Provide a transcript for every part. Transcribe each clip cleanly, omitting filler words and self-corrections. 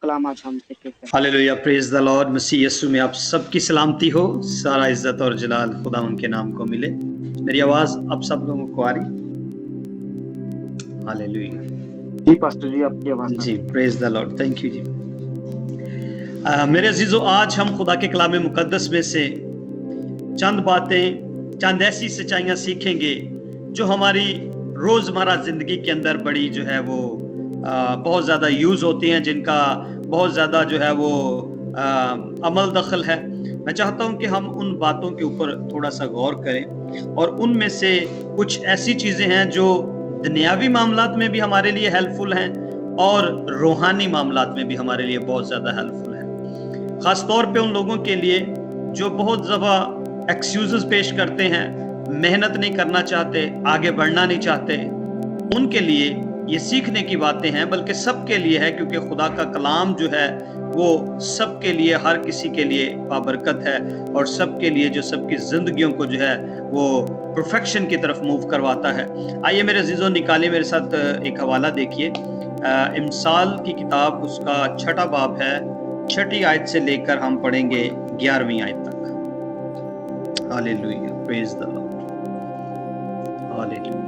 कलाम आज हमसे शेयर करें। Hallelujah, praise the lord. मसीह यीशु में आप सबकी सलामती हो। सारा इज्जत और जलाल खुदा उनके नाम को मिले। मेरी आवाज आप सब लोगों को आ रही? हालेलुया जी पास्टर जी, आपकी आवाज आ जी, रही है। Praise the lord. Thank you जी। मेरे अजीजों, आज हम खुदा के कलाम मुकद्दस में से चंद बातें, चंद ऐसी सच्चाइयां सीखेंगे जो हमारी रोजमर्रा जिंदगी के अंदर बड़ी जो है वो बहुत ज्यादा यूज होती हैं, जिनका बहुत ज्यादा जो है वो अमल दखल है। मैं चाहता हूं कि हम उन बातों के ऊपर थोड़ा सा गौर करें, और उनमें से कुछ ऐसी चीजें हैं जो दुनियावी मामलात में भी हमारे लिए हेल्पफुल हैं और रूहानी मामलात में भी हमारे लिए बहुत ज्यादा हेल्पफुल है। खास तौर पे उन लोगों के लिए जो बहुत ज्यादा एक्सक्यूजेस पेश करते हैं, मेहनत नहीं करना चाहते, आगे बढ़ना नहीं चाहते, उनके लिए ये सीखने की बातें हैं, बल्कि सबके लिए है, क्योंकि खुदा का कलाम जो है वो सबके लिए, हर किसी के लिए बाबरकत है, और सबके लिए जो सबकी जिंदगियों को जो है वो परफेक्शन की तरफ मूव करवाता है। आइए मेरे अजीजों, निकालिए मेरे साथ एक हवाला देखिए। इमसाल की किताब, उसका 6वां बाब है, 6ठी आयत से लेकर हम पढ़ेंगे 11वीं आयत तक। Hallelujah, praise the lord. Hallelujah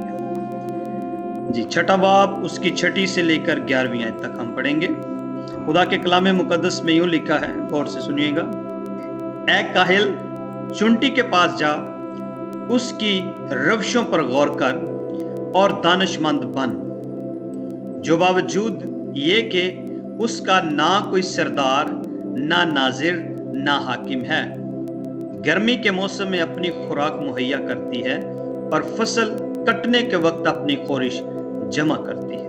जी। 6वां बाब, उसकी 6ठी से लेकर 11वीं आयत तक हम पढ़ेंगे। खुदा के कलाम मुकद्दस में यूं लिखा है, गौर से सुनिएगा। ऐ काहिल, चुंटी के पास जा, उसकी रवशों पर गौर कर और दानिशमंद बन, जो बावजूद ये कि उसका ना कोई सरदार, ना नाजिर, ना हाकिम है, गर्मी के मौसम में अपनी खुराक मुहैया करती है और फसल कटने के वक्त अपनी खोरिश जमा करती है।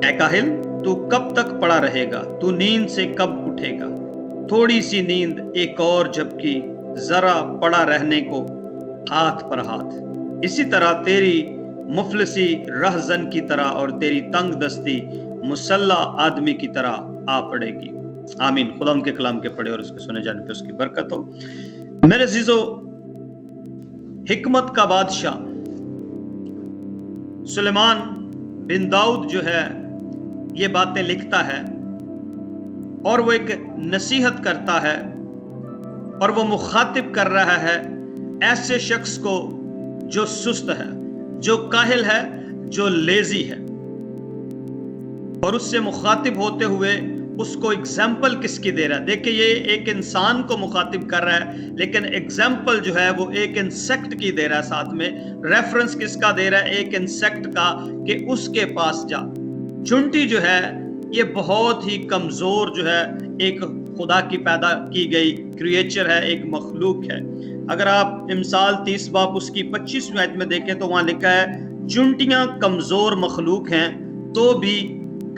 ऐ काहिल, तू कब तक पड़ा रहेगा? तू नींद से कब उठेगा? थोड़ी सी नींद एक और, जबकि जरा पड़ा रहने को हाथ पर हाथ। इसी तरह तेरी मुफलिसी रहजन की तरह और तेरी तंग दस्ती मुसल्ला आदमी की तरह आ पड़ेगी। आमीन। खुदा उनके कलाम के पढ़े और उसके सुने जाने पे उसकी बरकत हो। मेरे अजीजों, हिकमत का बादशाह सुलेमान बिन दाऊद जो है ये बातें लिखता है, और वो एक नसीहत करता है, और वो मुखातिब कर रहा है ऐसे शख्स को जो सुस्त है, जो काहिल है, जो लेजी है। और उससे मुखातिब होते हुए उसको एग्जाम्पल किसकी दे रहा है? देखिए, ये एक इंसान को मुखातिब कर रहा है, लेकिन एग्जाम्पल जो है वो एक इंसेक्ट की दे रहा है। साथ में रेफरेंस किसका दे रहा है? एक इंसेक्ट का, कि उसके पास जा। चुंटी जो है ये बहुत ही कमजोर जो है एक खुदा की पैदा की गई क्रिएचर है, एक मखलूक है। अगर आप इमसाल 30 बाब उसकी 25वीं आयत में देखें तो वहां लिखा है, चुंटियां कमजोर मखलूक हैं तो भी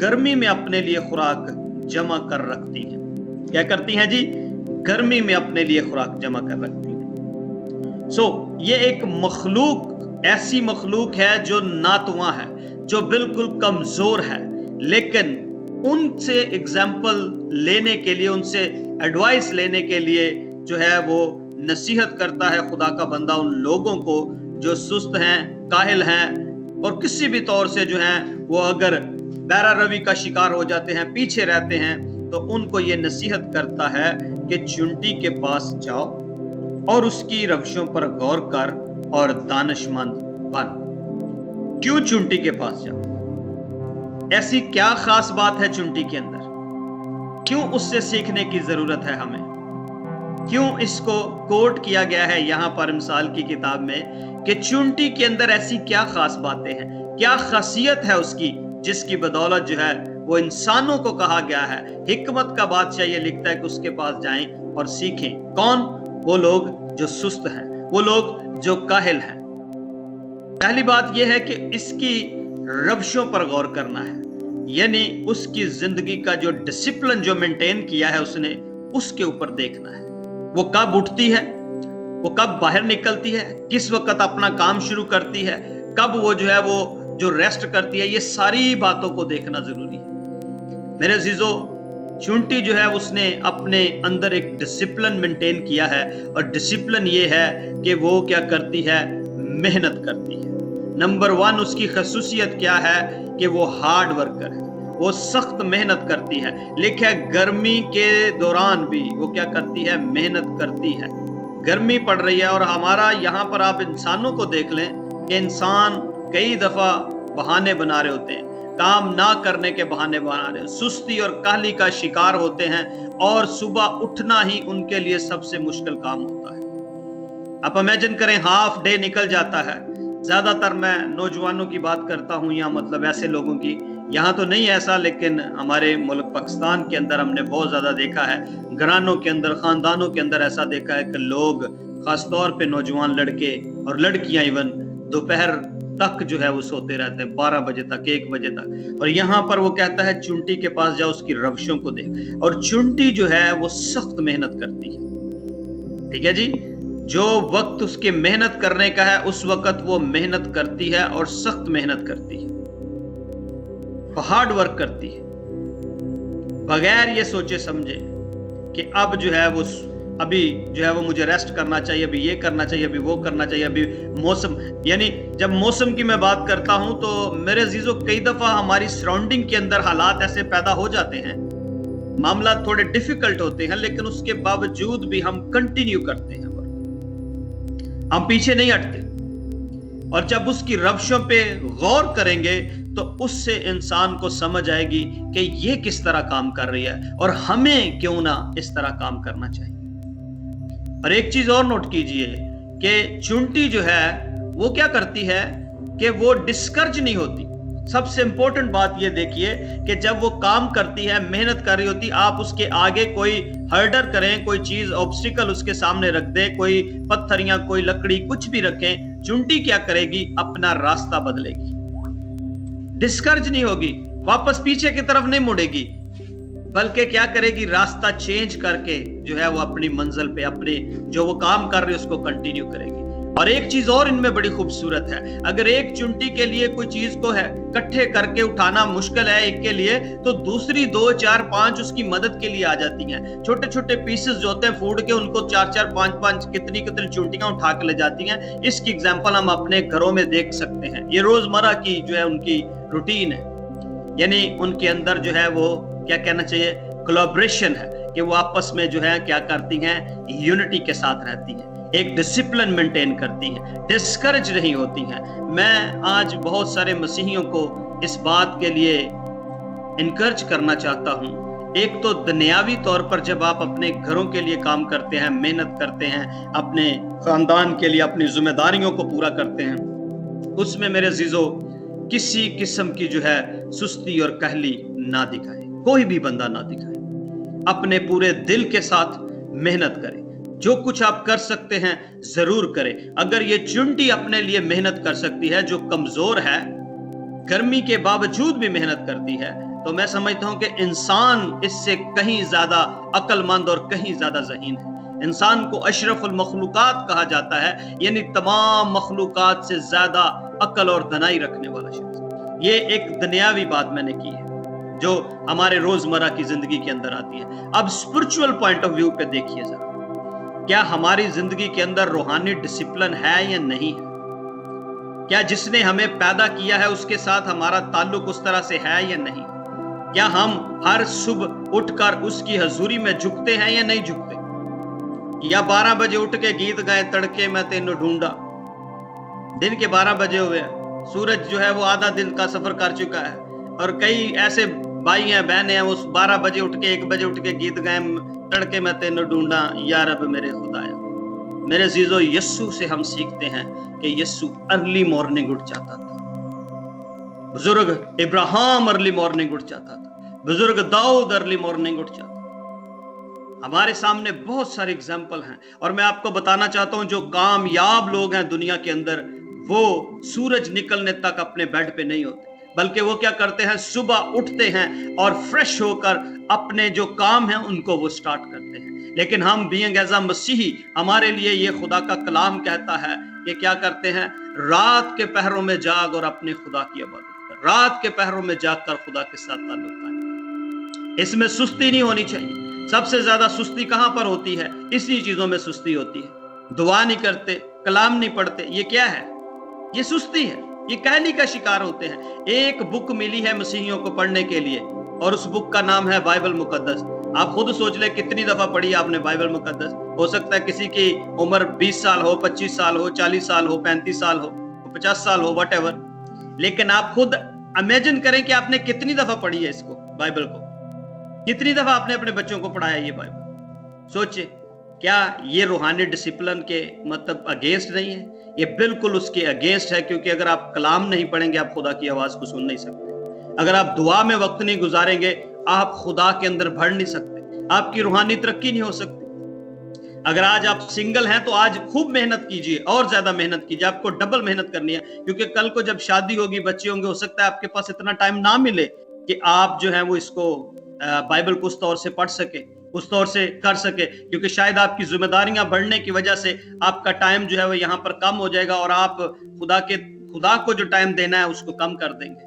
गर्मी में अपने लिए खुराक जमा कर रखती हैं। क्या करती हैं जी? गर्मी में अपने लिए खुराक जमा कर रखती हैं। ये एक मखलूक, ऐसी मखलूक है जो नातुआ है, जो बिल्कुल कमजोर है, लेकिन उनसे एग्जाम्पल लेने के लिए, उनसे एडवाइस लेने के लिए जो है वो नसीहत करता है खुदा का बंदा उन लोगों को जो सुस्त हैं, काहिल हैं, और किसी भी तौर से जो है वो अगर बैरा रवि का शिकार हो जाते हैं, पीछे रहते हैं, तो उनको ये नसीहत करता है कि चुंटी के पास जाओ और उसकी रवशों पर गौर कर और दानिशमंद बन। क्यों चुंटी के पास जाओ? ऐसी क्या खास बात है चुंटी के अंदर? क्यों उससे सीखने की जरूरत है हमें? क्यों इसको कोट किया गया है यहां पर मिसाल की किताब में कि चुंटी के अंदर ऐसी क्या खास बातें हैं, क्या खासियत है उसकी, जिसकी बदौलत जो है वो इंसानों को कहा गया है। हिकमत का बादशाह ये लिखता है कि उसके पास जाएं और सीखें। कौन? वो लोग जो सुस्त हैं, वो लोग जो काहिल हैं। पहली बात यह है कि इसकी रवशों पर गौर करना है, यानी उसकी जिंदगी का जो डिसिप्लिन जो मेंटेन किया है उसने, उसके ऊपर देखना है। वो कब उठती है, वो कब बाहर निकलती है, किस वक्त अपना काम शुरू करती है, कब वो जो है वो जो रेस्ट करती है, ये सारी बातों को देखना जरूरी है। मेरे अजीजों, चुंटी जो है उसने अपने अंदर एक डिसिप्लिन मेंटेन किया है, और डिसिप्लिन ये है कि वो क्या करती है? मेहनत करती है। नंबर 1 उसकी खसूसियत क्या है? कि वो हार्ड वर्कर है। وہ سخت محنت کرتی ہے. لکھا ہے گرمی کے دوران بھی وہ کیا کرتی ہے؟ محنت کرتی ہے. گرمی پڑ رہی ہے اور ہمارا یہاں پر آپ انسانوں کو دیکھ لیں کہ انسان کئی دفعہ بہانے بنا رہے ہوتے ہیں, کام نہ کرنے کے بہانے بنا رہے ہیں, سستی اور کاہلی کا شکار ہوتے ہیں, اور صبح اٹھنا ہی ان کے لیے سب سے مشکل کام ہوتا ہے. آپ امیجن کریں ہاف ڈے نکل جاتا ہے. زیادہ تر میں نوجوانوں کی بات کرتا ہوں, یا مطلب ایسے لوگوں کی. یہاں تو نہیں ایسا, لیکن ہمارے ملک پاکستان کے اندر ہم نے بہت زیادہ دیکھا ہے, گھرانوں کے اندر, خاندانوں کے اندر ایسا دیکھا ہے کہ لوگ, خاص طور پہ نوجوان لڑکے اور لڑکیاں ایون, دوپہر تک جو ہے وہ سوتے رہتے ہیں, 12 بجے تک, 1 بجے تک. اور یہاں پر وہ کہتا ہے چونٹی کے پاس جاؤ, اس کی روشوں کو دیکھ. اور چونٹی جو ہے وہ سخت محنت کرتی ہے. ٹھیک ہے جی, جو وقت اس کے محنت کرنے کا ہے اس وقت وہ محنت کرتی ہے, اور سخت محنت کرتی ہے, ہارڈ ورک کرتی ہے, بغیر یہ سوچے سمجھے کہ اب جو ہے وہ ابھی جو ہے وہ مجھے ریسٹ کرنا چاہیے, ابھی یہ کرنا چاہیے, ابھی وہ کرنا چاہیے, ابھی موسم. یعنی جب موسم کی میں بات کرتا ہوں تو میرے عزیزوں کئی دفعہ ہماری سراؤنڈنگ کے اندر حالات ایسے پیدا ہو جاتے ہیں, معاملات تھوڑے ڈیفیکلٹ ہوتے ہیں, لیکن اس کے باوجود بھی ہم کنٹینیو کرتے ہیں, ہم پیچھے نہیں ہٹتے. اور جب اس کی روشوں پہ غور کریں گے تو اس سے انسان کو سمجھ آئے گی کہ یہ کس طرح کام کر رہی ہے, اور ہمیں کیوں نہ اس طرح کام کرنا چاہیے. اور ایک چیز اور نوٹ کیجئے کہ چونٹی جو ہے وہ کیا کرتی ہے کہ وہ ڈسکرج نہیں ہوتی. سب سے امپورٹنٹ بات یہ دیکھیے کہ جب وہ کام کرتی ہے, محنت کر رہی ہوتی, آپ اس کے آگے کوئی ہرڈر کریں, کوئی چیز آبسٹیکل اس کے سامنے رکھ دیں, کوئی پتھریاں, کوئی لکڑی, کچھ بھی رکھیں, چونٹی کیا کرے گی؟ اپنا راستہ بدلے گی, ڈسکرج نہیں ہوگی, واپس پیچھے کی طرف نہیں مڑے گی, بلکہ کیا کرے گی؟ راستہ چینج کر کے جو ہے وہ اپنی منزل پہ, اپنے جو وہ کام کر رہے اس کو کنٹینیو کرے گی. اور ایک چیز اور ان میں بڑی خوبصورت ہے, اگر ایک چونٹی کے لیے کوئی چیز کو ہے کٹھے کر کے اٹھانا مشکل ہے ایک کے لیے, تو دوسری 2, 4, 5 اس کی مدد کے لیے آ جاتی ہیں. چھوٹے چھوٹے پیسز جو ہوتے ہیں فوڈ کے, ان کو 4, 4, 5, 5 کتنی چونٹیاں اٹھا کے لے جاتی ہیں. اس کی ایگزامپل ہم اپنے گھروں میں دیکھ سکتے ہیں. یہ روزمرہ کی جو ہے ان کی روٹین ہے, یعنی ان کے اندر جو ہے وہ کیا کہنا چاہیے, کولیبریشن ہے, کہ وہ آپس میں جو ہے کیا کرتی ہیں, یونٹی کے ساتھ رہتی ہیں, ایک ڈسپلن مینٹین کرتی ہیں, ڈسکرج نہیں ہوتی ہیں. میں آج بہت سارے مسیحیوں کو اس بات کے لیے انکرج کرنا چاہتا ہوں. ایک تو دنیاوی طور پر جب آپ اپنے گھروں کے لیے کام کرتے ہیں, محنت کرتے ہیں, اپنے خاندان کے لیے اپنی ذمہ داریوں کو پورا کرتے ہیں, اس میں میرے عزیزو کسی قسم کی جو ہے سستی اور کہلی نہ دکھائے, کوئی بھی بندہ نہ دکھائے. اپنے پورے دل کے ساتھ محنت کرے, جو کچھ آپ کر سکتے ہیں ضرور کرے. اگر یہ چونٹی اپنے لیے محنت کر سکتی ہے, جو کمزور ہے, گرمی کے باوجود بھی محنت کرتی ہے, تو میں سمجھتا ہوں کہ انسان اس سے کہیں زیادہ عقل مند اور کہیں زیادہ ذہین ہے. انسان کو اشرف المخلوقات کہا جاتا ہے, یعنی تمام مخلوقات سے زیادہ عقل اور دانائی رکھنے والا شخص. یہ ایک دنیاوی بات میں نے کی ہے جو ہمارے روزمرہ کی زندگی کے اندر آتی ہے. اب اسپرچول پوائنٹ آف ویو پہ دیکھیے ذرا, کیا ہماری زندگی کے اندر روحانی ڈسپلن ہے یا نہیں ہے؟ کیا جس نے ہمیں پیدا کیا ہے اس کے ساتھ ہمارا تعلق اس طرح سے ہے یا نہیں؟ کیا ہم ہر صبح اٹھ کر اس کی حضوری میں جھکتے ہیں یا نہیں جھکتے؟ یا 12 بجے اٹھ کے گیت گائے, تڑکے میں تینوں ڈھونڈا, دن کے 12 بجے ہوئے, سورج جو ہے وہ آدھا دن کا سفر کر چکا ہے, اور کئی ایسے بھائی ہیں, بہنیں ہیں, وہ 12 بجے اٹھ کے 1 بجے اٹھ کے گیت گائے, تڑکے میں تینوں ڈھونڈا, یا رب میرے خدایا. میرے عزیزو, یسوع سے ہم سیکھتے ہیں کہ یسوع ارلی مارننگ اٹھ جاتا تھا, بزرگ ابراہیم ارلی مارننگ اٹھ جاتا تھا, بزرگ داؤد ارلی مارننگ اٹھ جاتا تھا. ہمارے سامنے بہت سارے اگزامپل ہیں, اور میں آپ کو بتانا چاہتا ہوں جو کامیاب لوگ ہیں دنیا کے اندر, وہ سورج نکلنے تک اپنے بیڈ پہ نہیں ہوتے, بلکہ وہ کیا کرتے ہیں, صبح اٹھتے ہیں اور فریش ہو کر اپنے جو کام ہیں ان کو وہ سٹارٹ کرتے ہیں. لیکن ہم بینگ ایز اے مسیحی, ہمارے لیے یہ خدا کا کلام کہتا ہے کہ کیا کرتے ہیں, رات کے پہروں میں جاگ اور اپنے خدا کی عبادت کر, رات کے پہروں میں جاگ کر خدا کے ساتھ تعلق قائم کر. اس میں سستی نہیں ہونی چاہیے. سب سے زیادہ سستی کہاں پر ہوتی ہے؟ اسی چیزوں میں سستی ہوتی ہے. دعا نہیں کرتے, کلام نہیں پڑھتے, یہ کیا ہے؟ یہ سستی ہے. ये कहनी का शिकार होते हैं। एक बुक मिली है मसीहियों को पढ़ने के लिए और उस बुक का नाम है बाइबल मुकद्दस। आप खुद सोच ले कितनी दफा पढ़ी आपने बाइबल मुकद्दस। हो सकता है किसी की उम्र 20 साल हो, 25 साल हो, 40 साल हो, 35 साल हो, 50 साल हो, व्हाटएवर, लेकिन आप खुद इमेजिन करें कि आपने कितनी दफा पढ़ी है इसको, बाइबल को, कितनी दफा आपने अपने बच्चों को पढ़ाया ये बाइबल। सोचिए, क्या ये रूहानी डिसिप्लिन के मतलब अगेंस्ट नहीं है? ये बिल्कुल उसके अगेंस्ट है, क्योंकि अगर आप कलाम नहीं पढ़ेंगे आप खुदा की आवाज को सुन नहीं सकते। अगर आप दुआ में वक्त नहीं गुजारेंगे आप खुदा के अंदर बढ़ नहीं सकते, आपकी रूहानी तरक्की नहीं हो सकती। अगर आज आप सिंगल हैं तो आज खूब मेहनत कीजिए, और ज्यादा मेहनत कीजिए, आपको डबल मेहनत करनी है, क्योंकि कल को जब शादी होगी, बच्चे होंगे, हो सकता है आपके पास इतना टाइम ना मिले कि आप जो है वो इसको बाइबल को उस तौर से पढ़ सके, उस तौर से कर सके, क्योंकि शायद आपकी जिम्मेदारियां बढ़ने की वजह से आपका टाइम जो है वो यहाँ पर कम हो जाएगा और आप खुदा को जो टाइम देना है उसको कम कर देंगे।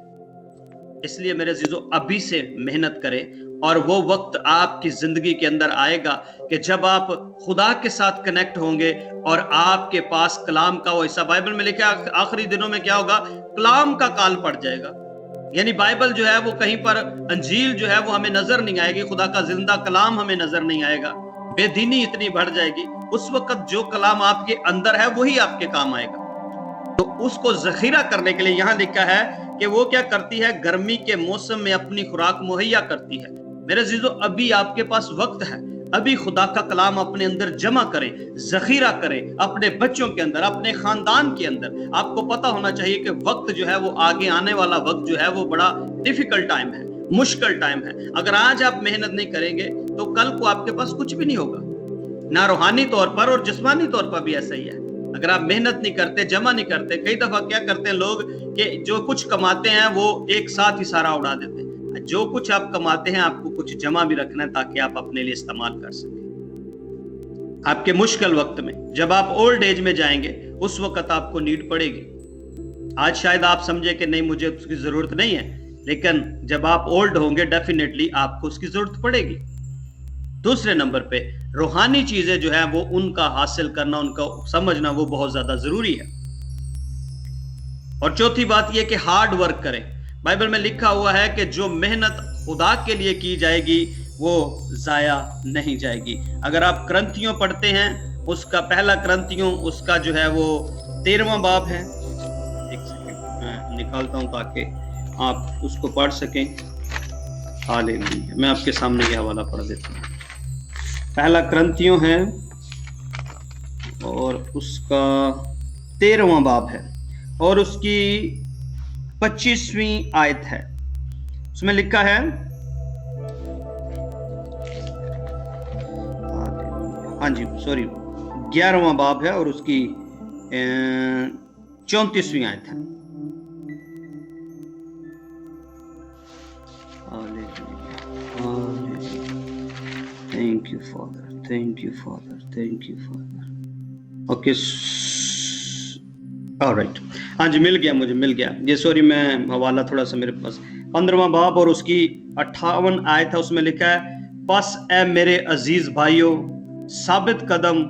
इसलिए मेरे अजीजों, अभी से मेहनत करें और वो वक्त आपकी जिंदगी के अंदर आएगा कि जब आप खुदा के साथ कनेक्ट होंगे और आपके पास कलाम का वो हिस्सा, बाइबल में लिखा है आखिरी दिनों में क्या होगा, कलाम का काल पड़ जाएगा। यानी बाइबल जो है वो कहीं पर, अंजील जो है वो हमें नजर नहीं आएगी, खुदा का जिंदा कलाम हमें नजर नहीं आएगा, बेदीनी इतनी बढ़ जाएगी। उस वक्त जो कलाम आपके अंदर है वही आपके काम आएगा। तो उसको जखीरा करने के लिए यहाँ लिखा है कि वो क्या करती है, गर्मी के मौसम में अपनी खुराक मुहैया करती है। मेरे अजीजों, अभी आपके पास वक्त है, अभी खुदा का कलाम अपने अंदर जमा करें, जखीरा करें, अपने बच्चों के अंदर, अपने खानदान के अंदर। आपको पता होना चाहिए कि वक्त जो है वो आगे आने वाला वक्त जो है वो बड़ा डिफिकल्ट टाइम है, मुश्किल टाइम है। अगर आज आप मेहनत नहीं करेंगे तो कल को आपके पास कुछ भी नहीं होगा, ना रूहानी तौर पर और जिस्मानी तौर पर भी ऐसा ही है। अगर आप मेहनत नहीं करते, जमा नहीं करते, कई दफा क्या करते हैं लोग कि जो कुछ कमाते हैं वो एक साथ ही सारा उड़ा देते हैं। जो कुछ आप कमाते हैं आपको कुछ जमा भी रखना है ताकि आप अपने लिए इस्तेमाल कर सकें। आपके मुश्किल वक्त में, जब आप ओल्ड एज में जाएंगे, उस वक्त आपको नीड पड़ेगी। आज शायद आप समझे कि नहीं मुझे उसकी जरूरत नहीं है, लेकिन जब आप ओल्ड होंगे डेफिनेटली आपको उसकी जरूरत पड़ेगी। दूसरे नंबर पे रूहानी चीजें जो है वो उनका हासिल करना, उनका समझना वो बहुत ज्यादा जरूरी है। और चौथी बात यह कि हार्ड वर्क करें। बाइबल में लिखा हुआ है कि जो मेहनत खुदा के लिए की जाएगी वो जाया नहीं जाएगी। अगर आप क्रंथियों पढ़ते हैं, उसका पहला क्रंथियों उसका जो है वो 13वां बाब है। एक सेकंड मैं निकालता हूं ताकि आप उसको पढ़ सकें। हालेलुया, मैं आपके सामने ये हवाला पढ़ देता हूँ। पहला क्रंथियों है और उसका 13वां बाब है और उसकी 25वीं आयत है। उसमें लिखा है, हाँ जी सॉरी, 11वां बाब है और उसकी 34वीं आयत है। Thank you, Father. Thank you, Father. Thank you, Father. Okay. All right. हाँ जी, मिल गया, मुझे मिल गया ये। सॉरी, मैं हवाला थोड़ा सा मेरे पास। 15वां बाब और उसकी 58 आयत है। उसमें लिखा है, बस ए मेरे अजीज भाइयों, साबित कदम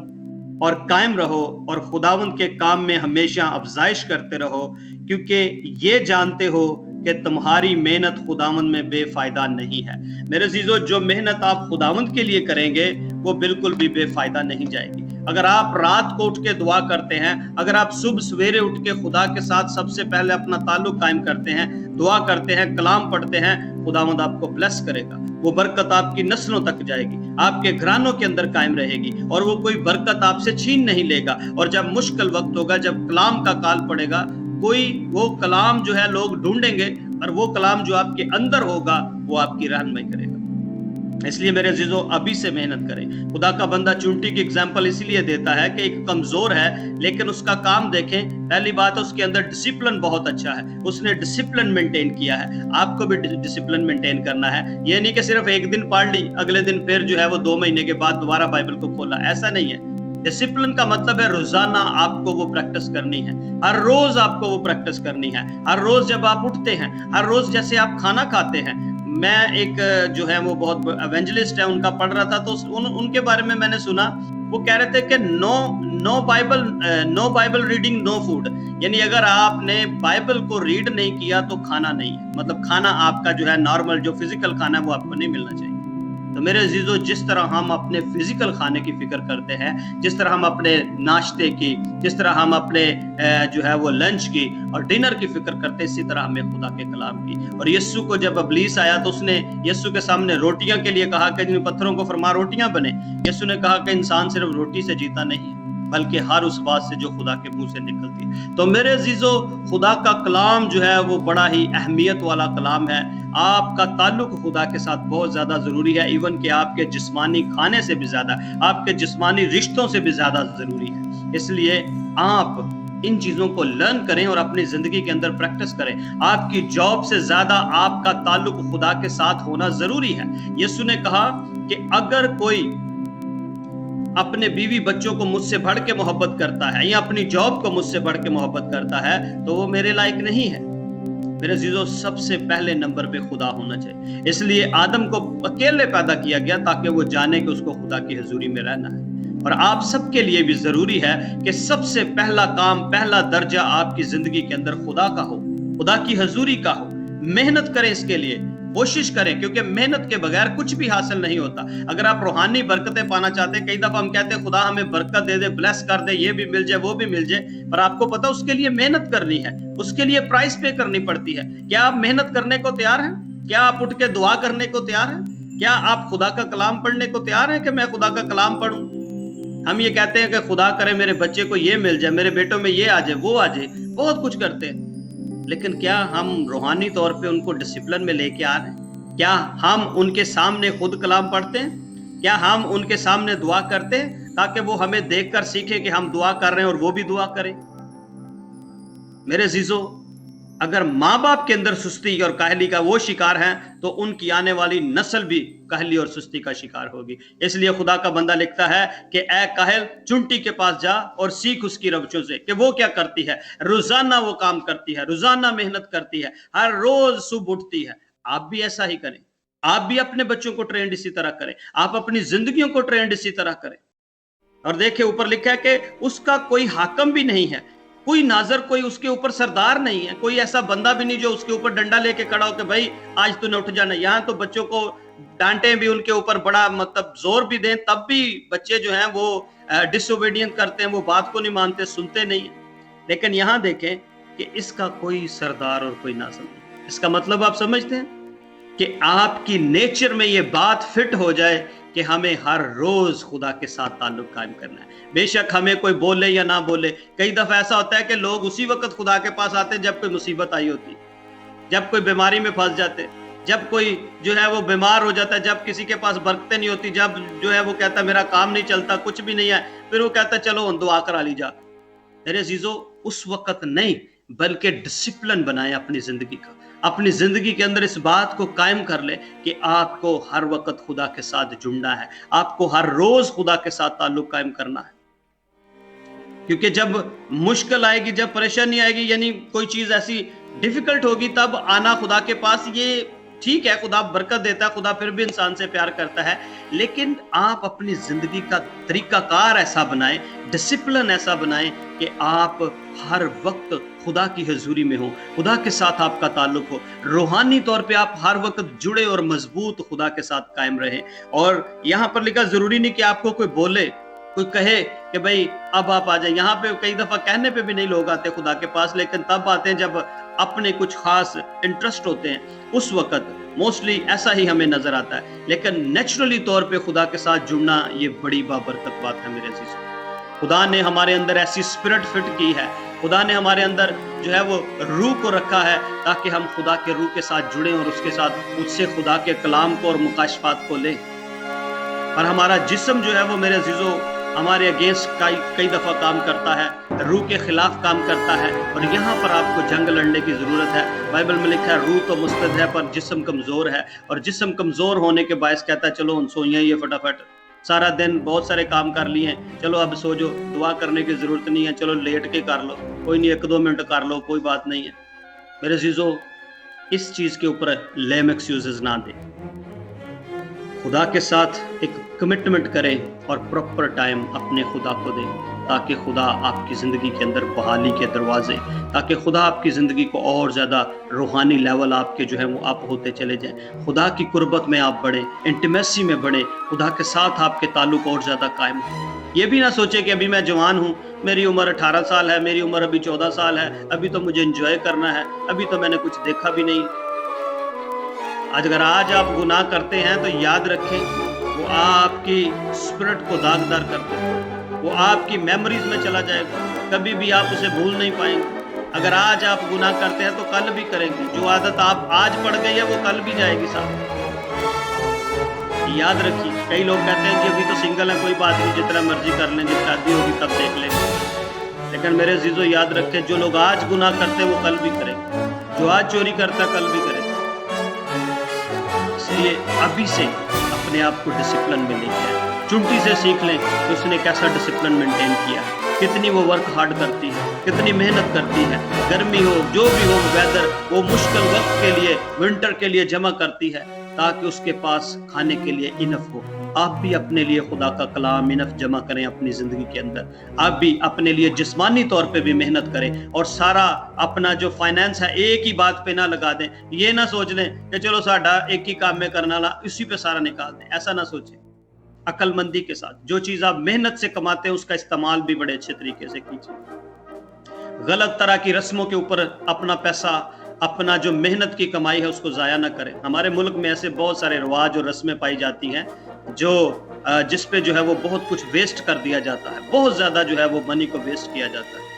और कायम रहो और खुदावंद के काम में हमेशा अफजाइश करते रहो, क्योंकि ये जानते हो कि तुम्हारी मेहनत खुदावंद में बेफायदा नहीं है। मेरे अजीजों, जो मेहनत आप खुदावंद के लिए करेंगे वो बिल्कुल भी बेफायदा नहीं जाएगी। अगर आप रात को उठ के दुआ करते हैं, अगर आप सुबह सवेरे उठ के खुदा के साथ सबसे पहले अपना ताल्लुक कायम करते हैं, दुआ करते हैं, कलाम पढ़ते हैं, खुदावंद आपको ब्लेस करेगा। वो बरकत आपकी नस्लों तक जाएगी, आपके घरानों के अंदर कायम रहेगी और वो कोई बरकत आपसे छीन नहीं लेगा। और जब मुश्किल वक्त होगा, जब कलाम का काल पड़ेगा, कोई वो कलाम जो है लोग ढूंढेंगे और वो कलाम जो आपके अंदर होगा वो आपकी रहनुमाई करेगा। इसलिए मेरे अजीजों, अभी से मेहनत करें। खुदा का बंदा चुंटी की एग्जांपल इसलिए देता है कि एक कमजोर है लेकिन उसका काम देखें। पहली बात, उसके अंदर डिसिप्लिन बहुत अच्छा है, उसने डिसिप्लिन मेंटेन किया है। आपको भी डिसिप्लिन मेंटेन करना है। ये नहीं कि सिर्फ एक दिन पढ़ ली, अगले दिन फिर जो है वो 2 महीने के बाद दोबारा बाइबल को खोला, ऐसा नहीं है। डिसिप्लिन का मतलब है रोजाना आपको वो प्रैक्टिस करनी है, हर रोज आपको वो प्रैक्टिस करनी है। हर रोज जब आप उठते हैं, हर रोज जैसे आप खाना खाते हैं, میں ایک جو ہے وہ بہت ایونجلسٹ ہے ان کا پڑھ رہا تھا، تو ان کے بارے میں میں نے سنا، وہ کہہ رہے تھے کہ نو بائبل ریڈنگ نو فوڈ، یعنی اگر آپ نے بائبل کو ریڈ نہیں کیا تو کھانا نہیں ہے، مطلب کھانا آپ کا جو ہے نارمل جو فزیکل کھانا ہے وہ آپ کو نہیں ملنا چاہیے۔ تو میرے عزیزو، جس طرح ہم اپنے فزیکل کھانے کی فکر کرتے ہیں، جس طرح ہم اپنے ناشتے کی، جس طرح ہم اپنے جو ہے وہ لنچ کی اور ڈنر کی فکر کرتے، اسی طرح ہمیں خدا کے کلام کی۔ اور یسوع کو جب ابلیس آیا تو اس نے یسوع کے سامنے روٹیاں کے لیے کہا کہ جن پتھروں کو فرما روٹیاں بنے۔ یسوع نے کہا کہ انسان صرف روٹی سے جیتا نہیں بلکہ ہر اس بات سے جو خدا کے منہ سے نکلتی ہے۔ تو میرے عزیزو، خدا کا کلام جو ہے وہ بڑا ہی اہمیت والا کلام ہے۔ آپ کا تعلق خدا کے ساتھ بہت زیادہ ضروری ہے، ایون کہ آپ کے جسمانی کھانے سے بھی زیادہ، آپ کے جسمانی رشتوں سے بھی زیادہ ضروری ہے۔ اس لیے آپ ان چیزوں کو لرن کریں اور اپنی زندگی کے اندر پریکٹس کریں۔ آپ کی جاب سے زیادہ آپ کا تعلق خدا کے ساتھ ہونا ضروری ہے۔ یسوع نے کہا کہ اگر کوئی اپنے بیوی بچوں کو مجھ سے بڑھ کے محبت کرتا ہے یا اپنی جاب کو مجھ سے بڑھ کے محبت کرتا ہے تو وہ میرے لائق نہیں ہے۔ میرے عزیزو، سب سے پہلے نمبر پہ خدا ہونا چاہیے۔ اس لیے آدم کو اکیلے پیدا کیا گیا تاکہ وہ جانے کہ اس کو خدا کی حضوری میں رہنا ہے۔ اور آپ سب کے لیے بھی ضروری ہے کہ سب سے پہلا کام، پہلا درجہ آپ کی زندگی کے اندر خدا کا ہو، خدا کی حضوری کا ہو۔ محنت کریں اس کے لیے، کوشش کریں، کیونکہ محنت کے بغیر کچھ بھی حاصل نہیں ہوتا۔ اگر آپ روحانی برکتیں پانا چاہتے ہیں، کئی دفعہ ہم کہتے ہیں خدا ہمیں برکت دے دے، بلیس کر دے، یہ بھی مل جائے وہ بھی مل جائے، پر آپ کو پتا اس کے لیے محنت کرنی ہے، اس کے لیے پرائز پے کرنی پڑتی ہے۔ کیا آپ محنت کرنے کو تیار ہیں؟ کیا آپ اٹھ کے دعا کرنے کو تیار ہیں؟ کیا آپ خدا کا کلام پڑھنے کو تیار ہیں کہ میں خدا کا کلام پڑھوں؟ ہم یہ کہتے ہیں کہ خدا کرے میرے بچے کو یہ مل جائے، میرے بیٹوں میں یہ آ جائے، وہ آ جائے، بہت کچھ کرتے ہیں، لیکن کیا ہم روحانی طور پہ ان کو ڈسپلن میں لے کے آ رہے ہیں؟ کیا ہم ان کے سامنے خود کلام پڑھتے ہیں؟ کیا ہم ان کے سامنے دعا کرتے ہیں تاکہ وہ ہمیں دیکھ کر سیکھے کہ ہم دعا کر رہے ہیں اور وہ بھی دعا کریں؟ میرے عزیزو، اگر ماں باپ کے اندر سستی اور کاہلی کا وہ شکار ہیں تو ان کی آنے والی نسل بھی کاہلی اور سستی کا شکار ہوگی۔ اس لیے خدا کا بندہ لکھتا ہے کہ اے کاہل، چونٹی کے پاس جا اور سیکھ اس کی روشوں سے کہ وہ کیا کرتی ہے۔ روزانہ وہ کام کرتی ہے، روزانہ محنت کرتی ہے، ہر روز صبح اٹھتی ہے۔ آپ بھی ایسا ہی کریں، آپ بھی اپنے بچوں کو ٹرینڈ اسی طرح کریں، آپ اپنی زندگیوں کو ٹرینڈ اسی طرح کریں۔ اور دیکھیں اوپر لکھا ہے کہ اس کا کوئی حاکم بھی نہیں ہے، کوئی ناظر، کوئی اس کے اوپر سردار نہیں ہے، کوئی ایسا بندہ بھی نہیں جو اس کے اوپر ڈنڈا لے کے کھڑا ہو کہ بھائی آج تو نہ اٹھ جانا۔ یہاں تو بچوں کو ڈانٹیں بھی، ان کے اوپر بڑا مطلب زور بھی دیں، تب بھی بچے جو ہیں وہ ڈس اوبیڈینٹ کرتے ہیں، وہ بات کو نہیں مانتے، سنتے نہیں ہیں۔ لیکن یہاں دیکھیں کہ اس کا کوئی سردار اور کوئی ناظر نہیں۔ اس کا مطلب آپ سمجھتے ہیں کہ آپ کی نیچر میں یہ بات فٹ ہو جائے کہ ہمیں ہر روز خدا کے ساتھ تعلق قائم کرنا ہے، بے شک ہمیں کوئی بولے یا نہ بولے۔ کئی دفعہ ایسا ہوتا ہے کہ لوگ اسی وقت خدا کے پاس آتے جب کوئی مصیبت آئی ہوتی، جب کوئی بیماری میں پھنس جاتے، جب کوئی جو ہے وہ بیمار ہو جاتا ہے، جب کسی کے پاس برکتیں نہیں ہوتی، جب جو ہے وہ کہتا ہے میرا کام نہیں چلتا، کچھ بھی نہیں ہے، پھر وہ کہتا ہے چلو دعا کرا لی جا۔ میرے عزیزو، اس وقت نہیں، بلکہ ڈسپلن بنائیں اپنی زندگی کا، اپنی زندگی کے اندر اس بات کو قائم کر لیں کہ آپ کو ہر وقت خدا کے ساتھ جڑنا ہے، آپ کو ہر روز خدا کے ساتھ تعلق قائم کرنا ہے۔ کیونکہ جب مشکل آئے گی، جب پریشانی آئے گی، یعنی کوئی چیز ایسی ڈیفیکلٹ ہوگی، تب آنا خدا کے پاس، یہ ٹھیک ہے، خدا برکت دیتا ہے، خدا پھر بھی انسان سے پیار کرتا ہے، لیکن آپ اپنی زندگی کا طریقہ کار ایسا بنائیں، ڈسپلن ایسا بنائیں کہ آپ ہر وقت خدا کی حضوری میں ہوں، خدا کے ساتھ آپ کا تعلق ہو، روحانی طور پہ آپ ہر وقت جڑے اور مضبوط خدا کے ساتھ قائم رہیں۔ اور یہاں پر لکھا ضروری نہیں کہ آپ کو کوئی بولے، کوئی کہے کہ بھئی اب آپ آ جائیں۔ یہاں پہ کئی دفعہ کہنے پہ بھی نہیں لوگ آتے خدا کے پاس، لیکن تب آتے ہیں جب اپنے کچھ خاص انٹرسٹ ہوتے ہیں، اس وقت موسٹلی ایسا ہی ہمیں نظر آتا ہے۔ لیکن نیچرلی طور پہ خدا کے ساتھ جڑنا یہ بڑی بابرکت بات ہے میرے عزیزو۔ خدا نے ہمارے اندر ایسی اسپرٹ فٹ کی ہے، خدا نے ہمارے اندر جو ہے وہ روح کو رکھا ہے تاکہ ہم خدا کے روح کے ساتھ جڑیں اور اس کے ساتھ اس سے خدا کے کلام کو اور مکاشفات کو لیں۔ اور ہمارا جسم جو ہے وہ میرے عزیزو ہمارے اگینسٹ کئی دفعہ کام کرتا ہے، روح کے خلاف کام کرتا ہے، اور یہاں پر آپ کو جنگ لڑنے کی ضرورت ہے۔ بائبل میں لکھا ہے روح تو مستعد ہے پر جسم کمزور ہے، اور جسم کمزور ہونے کے باعث کہتا ہے چلو سوئیں یہ فٹافٹ، سارا دن بہت سارے کام کر لیے ہیں، چلو اب سو جو، دعا کرنے کی ضرورت نہیں ہے، چلو لیٹ کے کر لو، کوئی نہیں 1-2 منٹ کر لو، کوئی بات نہیں ہے۔ میرے عزیزو، इस चीज़ के ऊपर लेम एक्सक्यूजेस ना दें। खुदा के साथ एक कमिटमेंट करें और प्रॉपर टाइम अपने खुदा को दें, ताकि खुदा आपकी ज़िंदगी के अंदर बहाली के दरवाजे, ताकि खुदा आपकी ज़िंदगी को और ज़्यादा रूहानी लेवल आपके जो है वो अप होते चले जाएं। खुदा की कुर्बत में आप बढ़ें, इंटीमेसी में बढ़ें, खुदा के साथ आपके ताल्लुक और ज़्यादा कायम हो। ये भी ना सोचे कि अभी मैं जवान हूँ, मेरी उम्र 18 साल है, मेरी उम्र अभी 14 साल है, अभी तो मुझे एंजॉय करना है, अभी तो मैंने कुछ देखा भी नहीं। अगर आज आप गुनाह करते हैं तो याद रखें, वो आपकी स्पिरिट को दागदार कर देगा, वो आपकी मेमोरीज में चला जाएगा, कभी भी आप उसे भूल नहीं पाएंगे। अगर आज आप गुनाह करते हैं तो कल भी करेंगे, जो आदत आप आज पड़ गई है वो कल भी जाएगी साथ। याद रखिए, कई लोग कहते हैं कि अभी तो सिंगल है, कोई बात नहीं, जितना मर्जी कर लें, जब शादी होगी तब देख लेंगे। लेकिन मेरे अजीजों याद रखें, जो लोग आज गुनाह करते हैं वो कल भी करेंगे, जो आज चोरी करता है कल भी करेंगे। इसलिए अभी से अपने आप को डिसिप्लिन में लेके आए। चुंटी से सीख लें कि उसने कैसा डिसिप्लिन मेंटेन किया है, कितनी वो वर्क हार्ड करती है, कितनी मेहनत करती है, गर्मी हो जो भी हो वेदर, वो मुश्किल वक्त के लिए, विंटर के लिए जमा करती है ताकि उसके पास खाने के लिए इनफ हो। आप भी अपने लिए खुदा का कलाम इनफ जमा करें अपनी ज़िंदगी के अंदर। आप भी अपने लिए जिस्मानी तौर पे भी मेहनत करें और सारा अपना जो फाइनेंस है एक ही बात पे ना लगा दें। ये ना सोच लें कि चलो साडा एक ही काम में करना ला, इसी पे सारा निकाल दें, ऐसा ना सोचें। अक्लमंदी के साथ जो चीज़ आप मेहनत से कमाते हैं उसका इस्तेमाल भी बड़े अच्छे तरीके से कीजिए। गलत तरह की रस्मों के ऊपर अपना पैसा, अपना जो मेहनत की कमाई है उसको ज़ाया ना करें। हमारे मुल्क में ऐसे बहुत सारे रिवाज और रस्में पाई जाती हैं जो जिस पे जो है वो बहुत कुछ वेस्ट कर दिया जाता है, बहुत ज़्यादा जो है वो मनी को वेस्ट किया जाता है।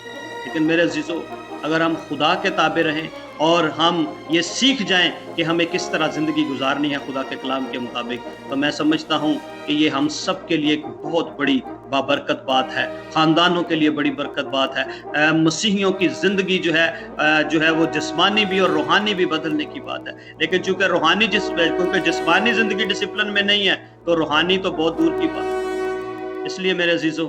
लेकिन मेरे अजीज़ों, अगर हम खुदा के ताबे रहें और हम ये सीख जाएं कि हमें किस तरह ज़िंदगी गुजारनी है खुदा के कलाम के मुताबिक, तो मैं समझता हूँ कि ये हम सब के लिए एक बहुत बड़ी बाबरकत बात है, ख़ानदानों के लिए बड़ी बरकत बात है। मसीहियों की ज़िंदगी जो है वो जिस्मानी भी और रूहानी भी बदलने की बात है। लेकिन चूँकि क्योंकि जिस्मानी ज़िंदगी डिसिप्लिन में नहीं है तो रूहानी तो बहुत दूर की बात है। इसलिए मेरे अजीज़ों,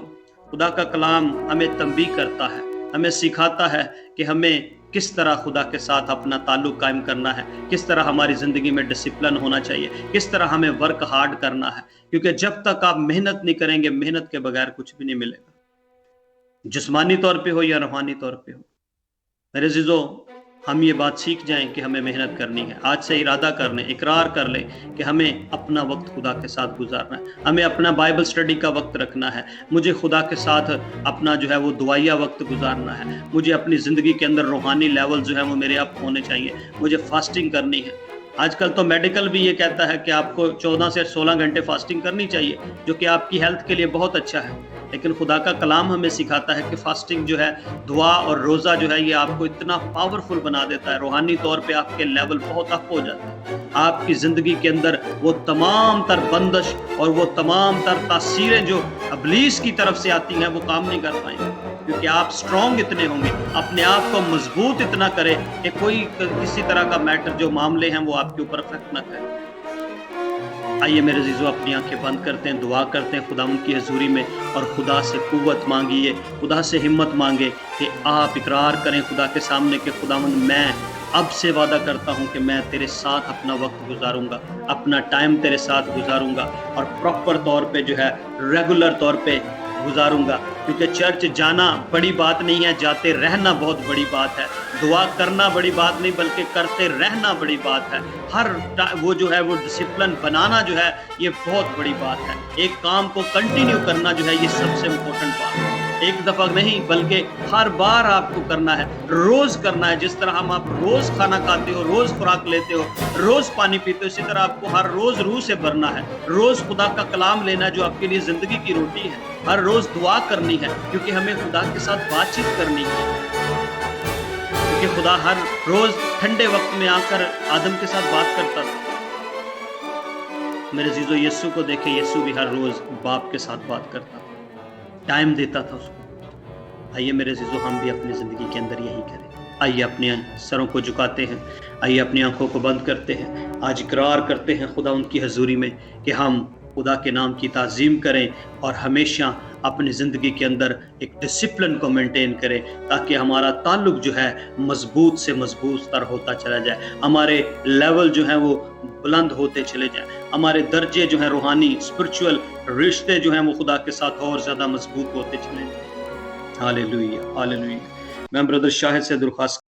खुदा का कलाम हमें तंबीह करता है, हमें सिखाता है कि हमें किस तरह खुदा के साथ अपना ताल्लुक कायम करना है, किस तरह हमारी ज़िंदगी में डिसिप्लिन होना चाहिए, किस तरह हमें वर्क हार्ड करना है। क्योंकि जब तक आप मेहनत नहीं करेंगे, मेहनत के बगैर कुछ भी नहीं मिलेगा, जिस्मानी तौर पे हो या रूहानी तौर पे हो। मेरे अजीज़ों, हम ये बात सीख जाएं कि हमें मेहनत करनी है। आज से इरादा कर लें, इकरार कर लें कि हमें अपना वक्त खुदा के साथ गुजारना है, हमें अपना बाइबल स्टडी का वक्त रखना है, मुझे खुदा के साथ अपना जो है वो दुआया वक्त गुजारना है, मुझे अपनी ज़िंदगी के अंदर रूहानी लेवल जो है वो मेरे अप होने चाहिए, मुझे फास्टिंग करनी है। आजकल तो मेडिकल भी ये कहता है कि आपको 14 से 16 घंटे फास्टिंग करनी चाहिए, जो कि आपकी हेल्थ के लिए बहुत अच्छा है। लेकिन खुदा का कलाम हमें सिखाता है कि फास्टिंग जो है, दुआ और रोज़ा जो है, ये आपको इतना पावरफुल बना देता है, रूहानी तौर पे आपके लेवल बहुत अप हो जाते हैं। आपकी ज़िंदगी के अंदर वो तमाम तर बंदिश और वो तमाम तर तासीरें जो इब्लीस की तरफ से आती हैं वो काम नहीं कर पाएंगे, क्योंकि आप स्ट्रॉन्ग इतने होंगे, अपने आप को मजबूत इतना करें कि कोई किसी तरह का मैटर जो मामले हैं वो आपके ऊपर अफेक्ट ना करें। आइए मेरे अजीज़ों, अपनी आंखें बंद करते हैं, दुआ करते हैं खुदा की हजूरी में और खुदा से कुव्वत मांगिए, खुदा से हिम्मत मांगे कि आप इकरार करें खुदा के सामने कि खुदावंद, मैं अब से वादा करता हूँ कि मैं तेरे साथ अपना वक्त गुजारूंगा, अपना टाइम तेरे साथ गुजारूंगा और प्रॉपर तौर पे जो है रेगुलर तौर पे गुजारूंगा। क्योंकि चर्च जाना बड़ी बात नहीं है, जाते रहना बहुत बड़ी बात है। दुआ करना बड़ी बात नहीं बल्कि करते रहना बड़ी बात है। हर वो जो है वो डिसिप्लिन बनाना जो है ये बहुत बड़ी बात है। एक काम को कंटिन्यू करना जो है ये सबसे इम्पोर्टेंट बात है। एक दफ़ा नहीं बल्कि हर बार आपको करना है, रोज़ करना है। जिस तरह आप रोज़ खाना खाते हो, रोज़ खुराक लेते हो, रोज़ पानी पीते हो, इसी तरह आपको हर रोज़ रूह से भरना है। रोज़ खुदा का कलाम लेना जो आपके लिए ज़िंदगी की रोटी है। हर रोज़ दुआ करनी है क्योंकि हमें खुदा के साथ बातचीत करनी है। क्योंकि खुदा हर रोज़ ठंडे वक्त में आकर आदम के साथ बात करता था। मेरे अजीज़ों, यीशु को देखें, यीशु भी हर रोज़ बाप के साथ बात करता था, टाइम देता था उसको। आइए मेरे अजीज़ों, हम भी अपनी ज़िंदगी के अंदर यही करें। आइए अपने सरों को झुकाते हैं, आइए अपनी आंखों को बंद करते हैं। आज इकरार करते हैं खुदा उनकी हजूरी में कि हम खुदा के नाम की ताज़ीम करें और हमेशा اپنی زندگی کے اندر ایک ڈسپلن کو مینٹین کریں تاکہ ہمارا تعلق جو ہے مضبوط سے مضبوط تر ہوتا چلا جائے، ہمارے لیول جو ہیں وہ بلند ہوتے چلے جائیں، ہمارے درجے جو ہیں روحانی اسپرچول رشتے جو ہیں وہ خدا کے ساتھ اور زیادہ مضبوط ہوتے چلے جائیں۔ ہاللیلویہ ہاللیلویہ۔ میں بردر شاہد سے درخواست